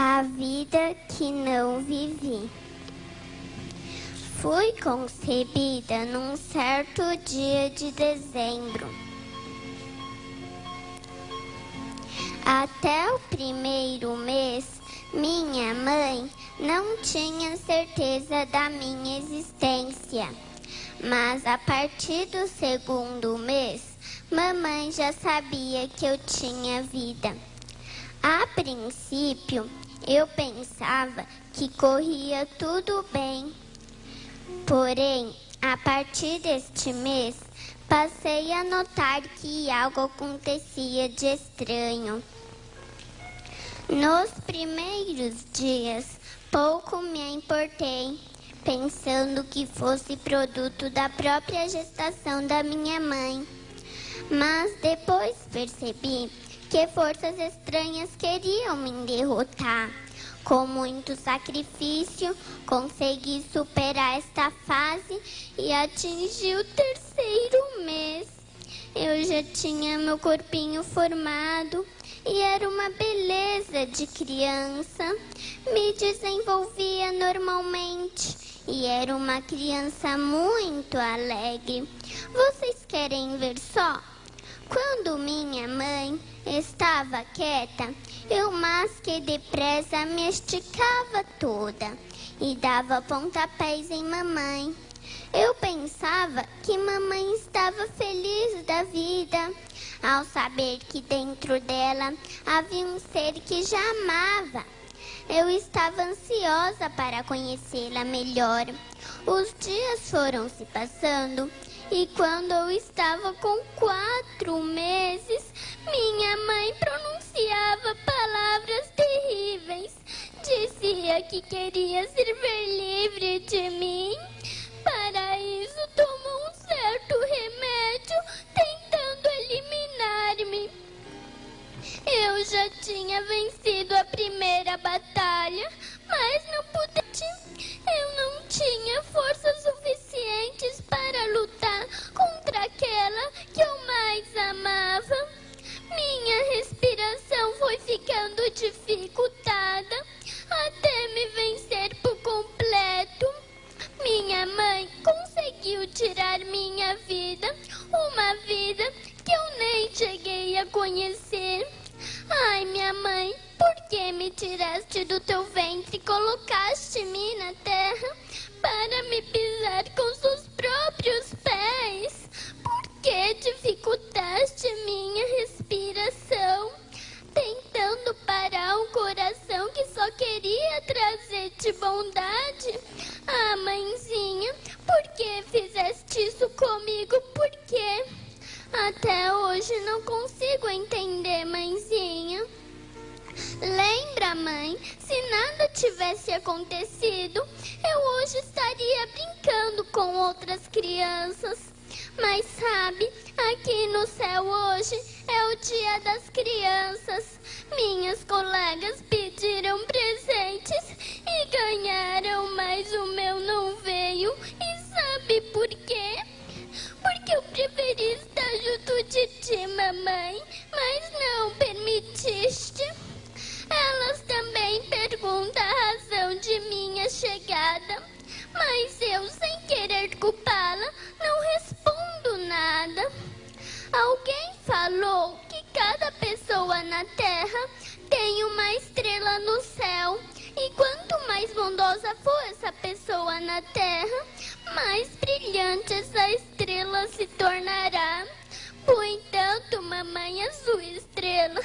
A vida que não vivi. Fui concebida num certo dia de dezembro. Até o primeiro mês, minha mãe não tinha certeza da minha existência. Mas a partir do segundo mês, mamãe já sabia que eu tinha vida. A princípio, eu pensava que corria tudo bem. Porém, a partir deste mês, passei a notar que algo acontecia de estranho. Nos primeiros dias, pouco me importei, pensando que fosse produto da própria gestação da minha mãe. Mas depois percebi que forças estranhas queriam me derrotar. Com muito sacrifício, consegui superar esta fase e atingi o terceiro mês. Eu já tinha meu corpinho formado e era uma beleza de criança. Me desenvolvia normalmente e era uma criança muito alegre. Vocês querem ver só? Quando minha mãe estava quieta, eu mais que depressa me esticava toda e dava pontapés em mamãe. Eu pensava que mamãe estava feliz da vida, ao saber que dentro dela havia um ser que já amava. Eu estava ansiosa para conhecê-la melhor. Os dias foram se passando e quando eu estava com 4 meses, minha mãe pronunciava palavras terríveis. Dizia que queria ser livre de mim. Para isso, tomou um certo remédio, tentando eliminar-me. Eu já tinha vencido a primeira batalha, mas não pude. Eu não tinha forças suficientes para lutar contra aquela que eu mais amava. Minha respiração foi ficando dificultada até me vencer por completo. Minha mãe conseguiu tirar minha vida, uma vida que eu nem cheguei a conhecer. Ai, minha mãe, por que me tiraste do teu ventre e colocaste-me na terra para me pisar com seus próprios pés? Por que dificultaste minha respiração, tentando parar um coração que só queria trazer-te bondade? Ah, mãezinha, por que fizeste isso comigo? Por quê? Até hoje não consigo entender, mãezinha. Lembra, mãe, se nada tivesse acontecido, eu hoje estaria brincando com outras crianças. Mas sabe, aqui no céu hoje é o dia das crianças. Minhas colegas pediram presentes e ganharam, mas o meu não veio. E sabe por quê? Porque eu preferi estar junto de ti, mamãe, mas não permitiste. Elas também perguntam a razão de minha chegada, mas eu, sem querer culpá-la, não respondo nada. Alguém falou que cada pessoa na Terra tem uma estrela no céu, e quanto mais bondosa for essa pessoa na Terra, mais brilhante essa estrela se tornará. No entanto, mamãe, a sua estrela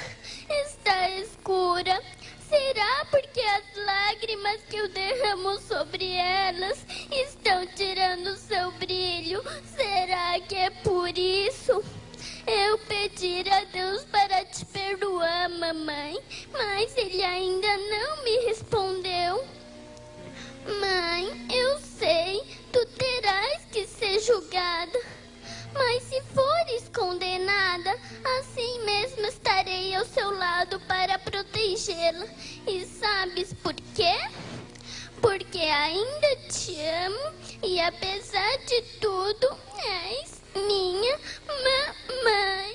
está escura. Será porque as lágrimas que eu derramo sobre elas estão tirando seu brilho? Será que é por isso? Eu pedi a Deus para te perdoar, mamãe, mas ele ainda não me respondeu. Mãe, eu sei, tu terás que ser julgada, mas se fores condenada, assim mesmo estarei ao seu lado para protegê-la. E sabes por quê? Porque ainda te amo e apesar de tudo, és minha mamãe.